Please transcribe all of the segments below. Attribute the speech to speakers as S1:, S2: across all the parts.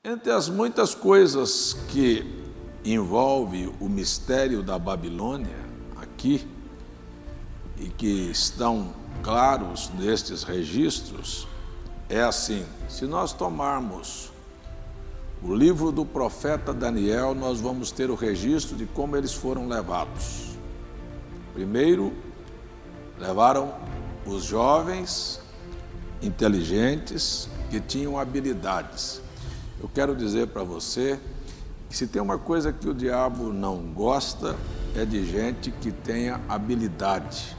S1: Entre as muitas coisas que envolve o mistério da Babilônia aqui e que estão claros nestes registros, é assim: se nós tomarmos o livro do profeta Daniel, nós vamos ter o registro de como eles foram levados. Primeiro, levaram os jovens inteligentes que tinham habilidades. Eu quero dizer para você que se tem uma coisa que o diabo não gosta, é de gente que tenha habilidade.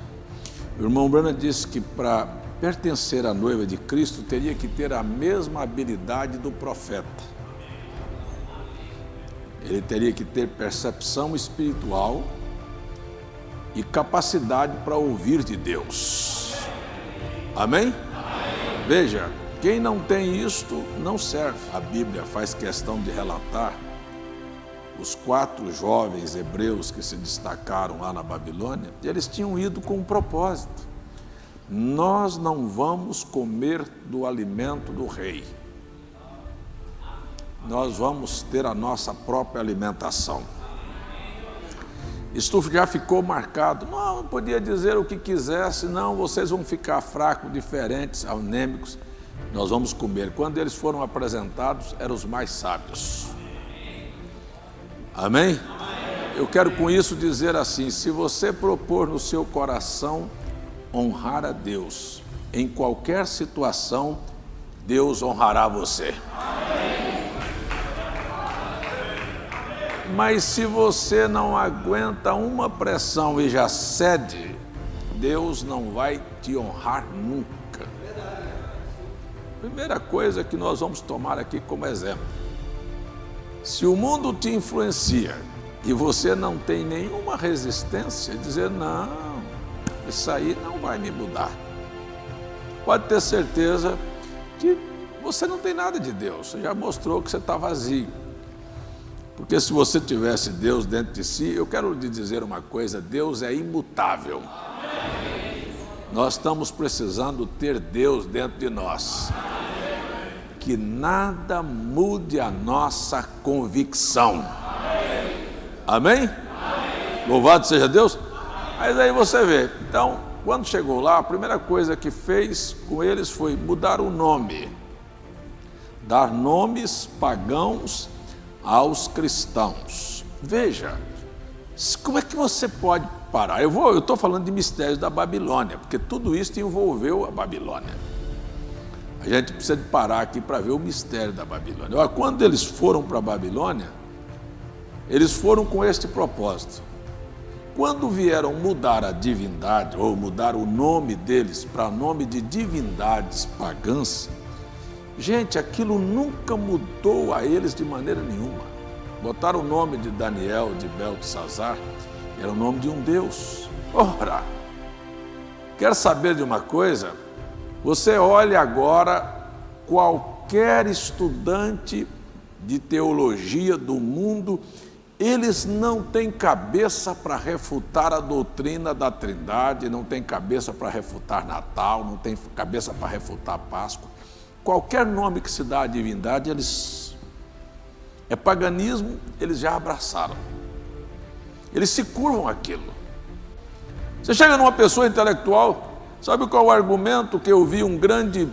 S1: O irmão Branham disse que para pertencer à noiva de Cristo teria que ter a mesma habilidade do profeta. Ele teria que ter percepção espiritual e capacidade para ouvir de Deus. Amém? Veja, quem não tem isto não serve. A Bíblia faz questão de relatar os 4 jovens hebreus que se destacaram lá na Babilônia. Eles tinham ido com um propósito: nós não vamos comer do alimento do rei, nós vamos ter a nossa própria alimentação. Isto já ficou marcado. Não podia dizer o que quisesse, não, vocês vão ficar fracos, diferentes, anêmicos, nós vamos comer. Quando eles foram apresentados, eram os mais sábios. Amém? Eu quero com isso dizer assim: se você propor no seu coração honrar a Deus, em qualquer situação, Deus honrará você. Mas se você não aguenta uma pressão e já cede, Deus não vai te honrar nunca. Primeira coisa que nós vamos tomar aqui como exemplo: se o mundo te influencia e você não tem nenhuma resistência, dizer não, isso aí não vai me mudar, pode ter certeza que você não tem nada de Deus. Você já mostrou que você está vazio. Porque se você tivesse Deus dentro de si, eu quero lhe dizer uma coisa: Deus é imutável. Nós estamos precisando ter Deus dentro de nós. Que nada mude a nossa convicção. Amém? Louvado seja Deus. Mas aí você vê, então, quando chegou lá, a primeira coisa que fez com eles foi mudar o nome, dar nomes pagãos aos cristãos. Veja, como é que você pode parar? Eu estou falando de mistérios da Babilônia, porque tudo isso envolveu a Babilônia. A gente precisa de parar aqui para ver o mistério da Babilônia. Olha, quando eles foram para a Babilônia, eles foram com este propósito. Quando vieram mudar a divindade, ou mudar o nome deles para nome de divindades pagãs, gente, aquilo nunca mudou a eles de maneira nenhuma. Botaram o nome de Daniel, de Beltesazar, era o nome de um Deus. Ora, quer saber de uma coisa? Você olha agora qualquer estudante de teologia do mundo, eles não têm cabeça para refutar a doutrina da Trindade, não têm cabeça para refutar Natal, não têm cabeça para refutar Páscoa. Qualquer nome que se dá à divindade, é paganismo, eles já abraçaram. Eles se curvam àquilo. Você chega numa pessoa intelectual, sabe qual é o argumento que eu vi um grande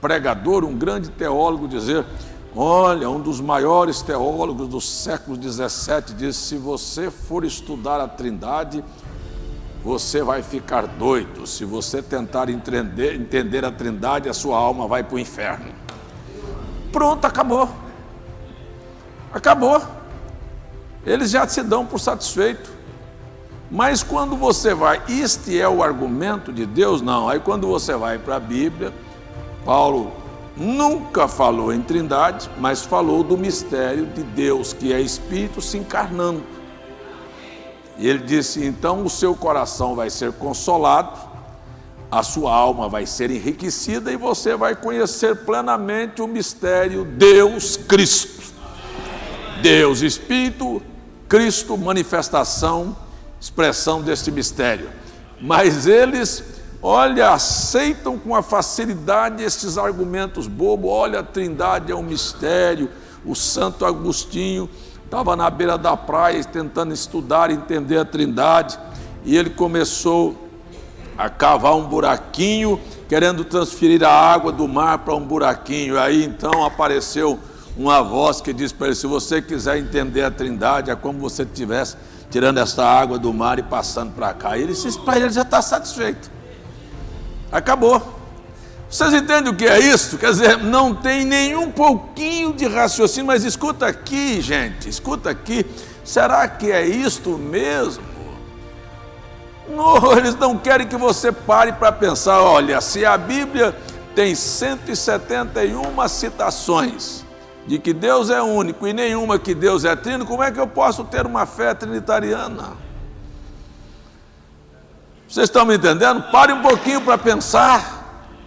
S1: pregador, um grande teólogo dizer? Olha, um dos maiores teólogos do século XVII disse: se você for estudar a Trindade, você vai ficar doido. Se você tentar entender a Trindade, a sua alma vai para o inferno. Pronto, acabou. Acabou. Eles já se dão por satisfeito. Mas quando você vai, este é o argumento de Deus? Não. Aí quando você vai para a Bíblia, Paulo nunca falou em Trindade, mas falou do mistério de Deus, que é Espírito se encarnando. E ele disse: então o seu coração vai ser consolado, a sua alma vai ser enriquecida e você vai conhecer plenamente o mistério Deus Cristo. Deus Espírito, Cristo, manifestação, expressão deste mistério. Mas eles, olha, aceitam com a facilidade estes argumentos bobos. Olha, a Trindade é um mistério, o Santo Agostinho estava na beira da praia tentando estudar e entender a Trindade, e ele começou a cavar um buraquinho, querendo transferir a água do mar para um buraquinho. Aí então apareceu uma voz que disse para ele: se você quiser entender a Trindade, é como se você estivesse tirando essa água do mar e passando para cá. E ele disse para ele: já está satisfeito, acabou. Vocês entendem o que é isso? Quer dizer, não tem nenhum pouquinho de raciocínio. Mas escuta aqui, gente, escuta aqui, será que é isto mesmo? Não, eles não querem que você pare para pensar. Olha, se a Bíblia tem 171 citações de que Deus é único e nenhuma que Deus é trino, como é que eu posso ter uma fé trinitariana? Vocês estão me entendendo? Pare um pouquinho para pensar.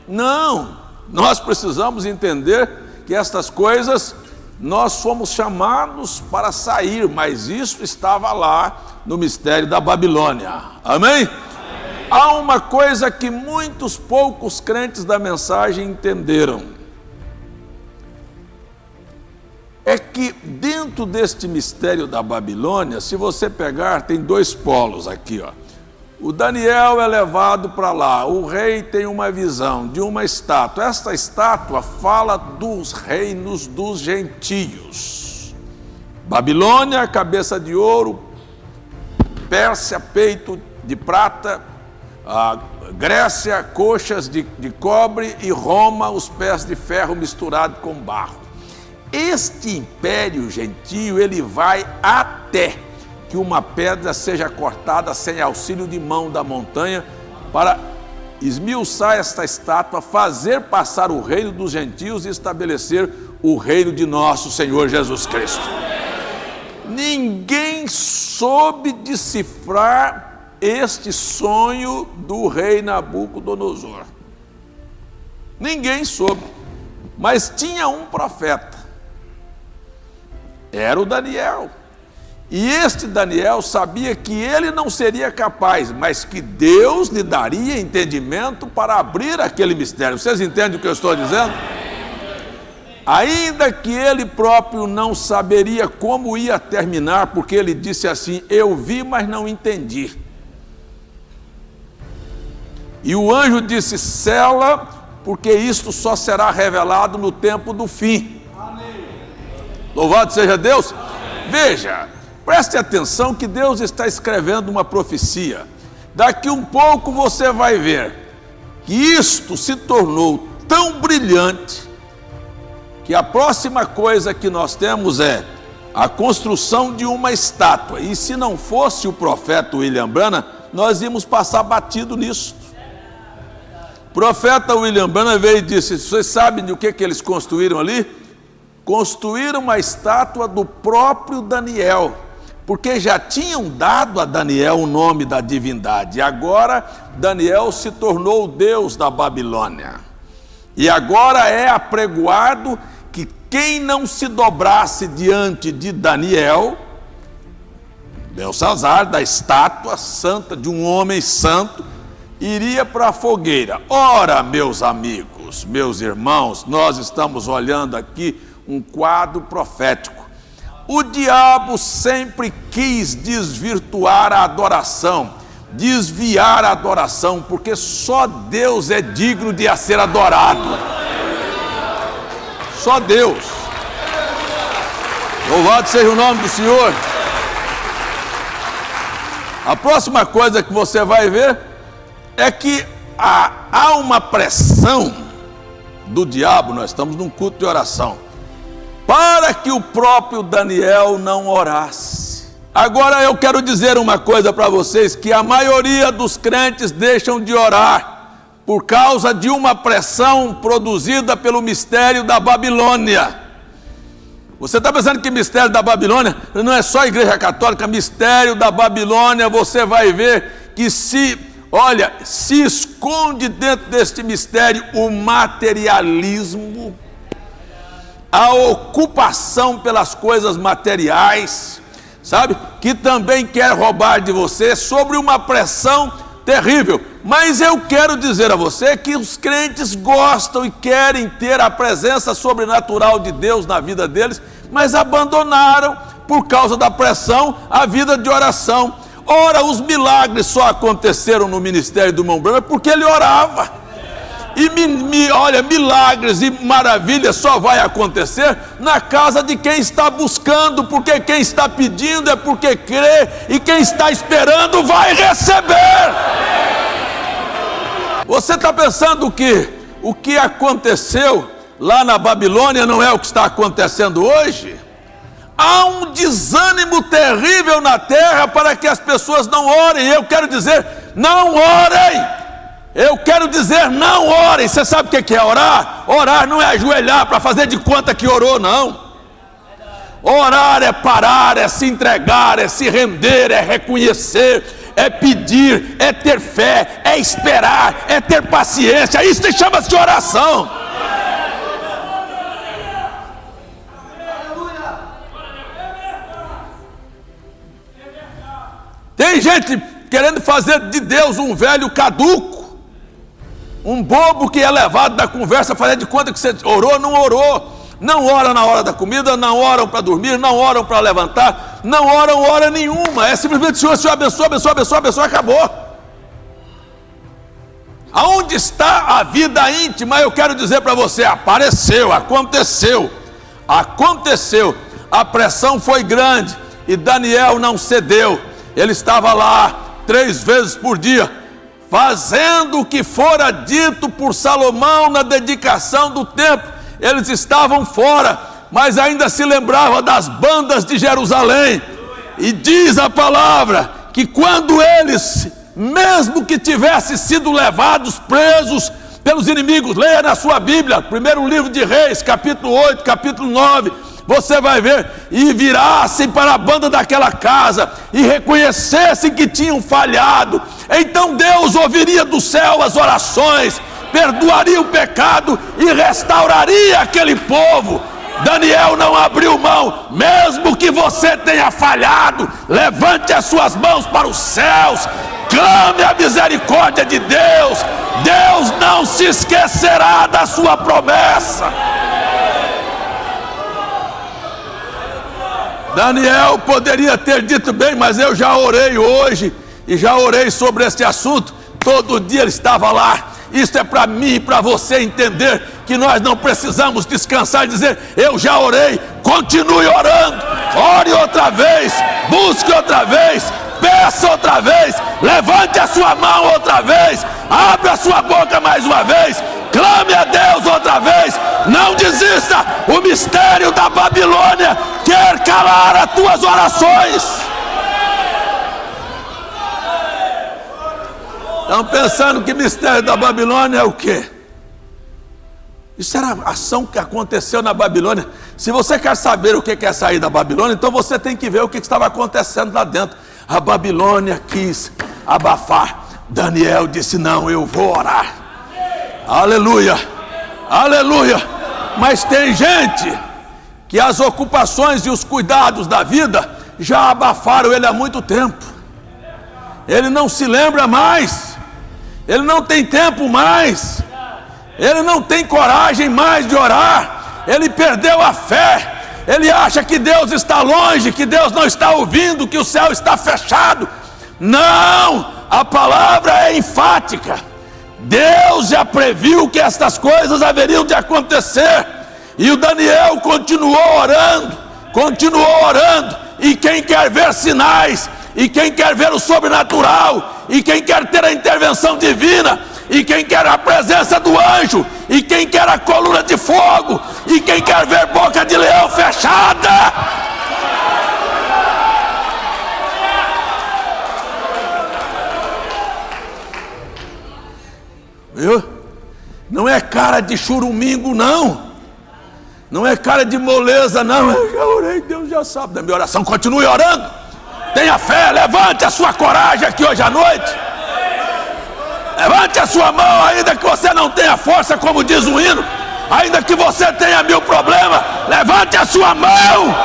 S1: Não, nós precisamos entender que estas coisas nós fomos chamados para sair, mas isso estava lá no mistério da Babilônia. Amém? Há uma coisa que muitos poucos crentes da mensagem entenderam. É que dentro deste mistério da Babilônia, se você pegar, tem dois polos aqui, ó. O Daniel é levado para lá, o rei tem uma visão de uma estátua. Esta estátua fala dos reinos dos gentios. Babilônia, cabeça de ouro, Pérsia, peito de prata, Grécia, coxas de cobre, e Roma, os pés de ferro misturado com barro. Este império gentio, ele vai até que uma pedra seja cortada sem auxílio de mão da montanha para esmiuçar esta estátua, fazer passar o reino dos gentios e estabelecer o reino de nosso Senhor Jesus Cristo. Ninguém soube decifrar este sonho do rei Nabucodonosor. Ninguém soube, mas tinha um profeta, era o Daniel. E este Daniel sabia que ele não seria capaz, mas que Deus lhe daria entendimento para abrir aquele mistério. Vocês entendem o que eu estou dizendo? Ainda que ele próprio não saberia como ia terminar, porque ele disse assim: eu vi, mas não entendi. E o anjo disse: sela, porque isto só será revelado no tempo do fim. Louvado seja Deus. Veja, preste atenção que Deus está escrevendo uma profecia. Daqui um pouco você vai ver que isto se tornou tão brilhante que a próxima coisa que nós temos é a construção de uma estátua. E se não fosse o profeta William Branham, nós íamos passar batido nisso. O profeta William Branham veio e disse: vocês sabem do que eles construíram ali? Construíram uma estátua do próprio Daniel, porque já tinham dado a Daniel o nome da divindade. E agora Daniel se tornou o Deus da Babilônia. E agora é apregoado que quem não se dobrasse diante de Daniel, Belsazar, da estátua santa de um homem santo, iria para a fogueira. Ora, meus amigos, meus irmãos, nós estamos olhando aqui um quadro profético. O diabo sempre quis desvirtuar a adoração, desviar a adoração, porque só Deus é digno de ser adorado. Só Deus. Louvado seja o nome do Senhor. A próxima coisa que você vai ver é que há uma pressão do diabo. Nós estamos num culto de oração, para que o próprio Daniel não orasse. Agora eu quero dizer uma coisa para vocês, que a maioria dos crentes deixam de orar por causa de uma pressão produzida pelo mistério da Babilônia. Você está pensando que mistério da Babilônia não é só a igreja católica? Mistério da Babilônia, você vai ver que se esconde dentro deste mistério o materialismo, a ocupação pelas coisas materiais, sabe? Que também quer roubar de você, sobre uma pressão terrível. Mas eu quero dizer a você que os crentes gostam e querem ter a presença sobrenatural de Deus na vida deles, mas abandonaram, por causa da pressão, a vida de oração. Ora, os milagres só aconteceram no ministério do irmão Branham porque ele orava. E olha, milagres e maravilhas só vai acontecer na casa de quem está buscando, porque quem está pedindo é porque crê, e quem está esperando vai receber. Você está pensando que o que aconteceu lá na Babilônia não é o que está acontecendo hoje? Há um desânimo terrível na terra para que as pessoas não orem. Eu quero dizer, não orem. Eu quero dizer, não orem. Você sabe o que é orar? Orar não é ajoelhar para fazer de conta que orou, não. Orar é parar, é se entregar, é se render, é reconhecer, é pedir, é ter fé, é esperar, é ter paciência. Isso chama-se de oração. Tem gente querendo fazer de Deus um velho caduco, um bobo que é levado da conversa, fazer de conta que você orou, não orou. Não ora na hora da comida, não oram para dormir, não oram para levantar, não oram hora nenhuma. É simplesmente Senhor abençoa, abençoa, abençoa, abençoa, acabou. Aonde está a vida íntima? Eu quero dizer para você, apareceu, aconteceu. A pressão foi grande e Daniel não cedeu. Ele estava lá 3 vezes por dia, fazendo o que fora dito por Salomão na dedicação do templo. Eles estavam fora, mas ainda se lembrava das bandas de Jerusalém. E diz a palavra que quando eles, mesmo que tivessem sido levados presos pelos inimigos, leia na sua Bíblia, primeiro livro de Reis, capítulo 8, capítulo 9, você vai ver, e virassem para a banda daquela casa, e reconhecessem que tinham falhado, então Deus ouviria do céu as orações, perdoaria o pecado e restauraria aquele povo. Daniel não abriu mão, mesmo que você tenha falhado, levante as suas mãos para os céus, clame a misericórdia de Deus. Deus não se esquecerá da sua promessa. Daniel poderia ter dito bem, mas eu já orei hoje e já orei sobre este assunto. Todo dia ele estava lá. Isso é para mim e para você entender que nós não precisamos descansar e dizer, eu já orei. Continue orando, ore outra vez, busque outra vez, peça outra vez, levante a sua mão outra vez, abra a sua boca mais uma vez, clame a Deus outra vez, não desista. O mistério da Babilônia quer calar as tuas orações. Estão pensando que mistério da Babilônia é o quê? Isso era a ação que aconteceu na Babilônia. Se você quer saber o que é sair da Babilônia, então você tem que ver o que estava acontecendo lá dentro. A Babilônia quis abafar. Daniel disse, não, eu vou orar. Aleluia, aleluia. Mas tem gente que as ocupações e os cuidados da vida já abafaram ele há muito tempo. Ele não se lembra mais, ele não tem tempo mais, ele não tem coragem mais de orar, ele perdeu a fé, ele acha que Deus está longe, que Deus não está ouvindo, que o céu está fechado. Não, a palavra é enfática. Deus já previu que estas coisas haveriam de acontecer, e o Daniel continuou orando, e quem quer ver sinais, e quem quer ver o sobrenatural, e quem quer ter a intervenção divina, e quem quer a presença do anjo, e quem quer a coluna de fogo, e quem quer ver boca de leão fechada, viu? Não é cara de churumingo, não é cara de moleza, não. Eu já orei, Deus já sabe da minha oração. Continue orando, tenha fé, levante a sua coragem aqui hoje à noite, levante a sua mão, ainda que você não tenha força, como diz o hino, ainda que você tenha 1000 problemas, levante a sua mão.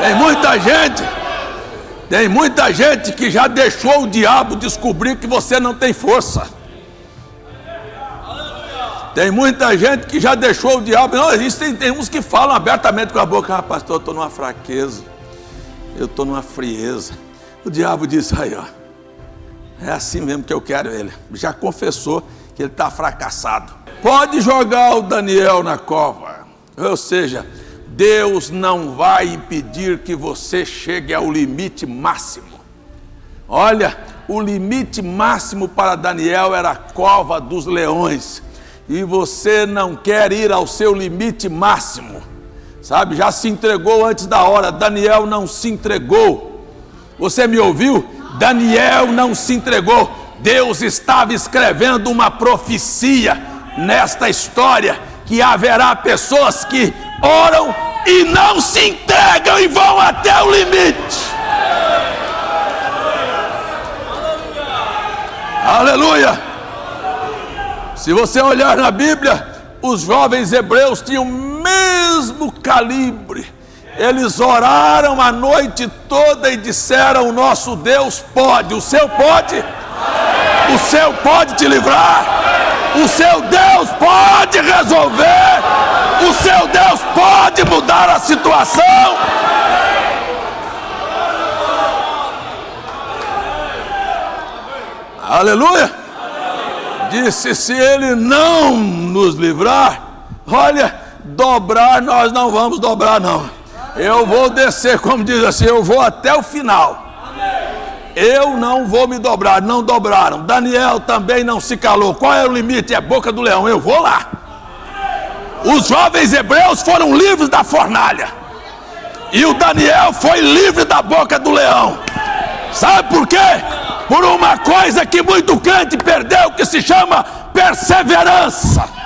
S1: Tem muita gente Tem muita gente que já deixou o diabo descobrir que você não tem força. Tem muita gente que já deixou o diabo. Não, tem uns que falam abertamente com a boca: pastor, eu estou numa fraqueza, eu estou numa frieza. O diabo diz: aí ó, é assim mesmo que eu quero ele. Já confessou que ele está fracassado. Pode jogar o Daniel na cova. Ou seja, Deus não vai impedir que você chegue ao limite máximo. Olha, o limite máximo para Daniel era a cova dos leões. E você não quer ir ao seu limite máximo. Sabe, já se entregou antes da hora. Daniel não se entregou. Você me ouviu? Daniel não se entregou. Deus estava escrevendo uma profecia nesta história, que haverá pessoas que oram e não se entregam e vão até o limite. Aleluia! Se você olhar na Bíblia, os jovens hebreus tinham o mesmo calibre. Eles oraram a noite toda e disseram: o nosso Deus pode. O seu pode? O seu pode te livrar. O seu Deus pode resolver. O seu Deus pode mudar a situação. Aleluia! Disse: se ele não nos livrar, olha, dobrar nós não vamos dobrar não. Eu vou descer, como diz assim, eu vou até o final. Eu não vou me dobrar. Não dobraram. Daniel também não se calou. Qual é o limite? É a boca do leão. Eu vou lá. Os jovens hebreus foram livres da fornalha. E o Daniel foi livre da boca do leão. Sabe por quê? Por uma coisa que muito crente perdeu, que se chama perseverança.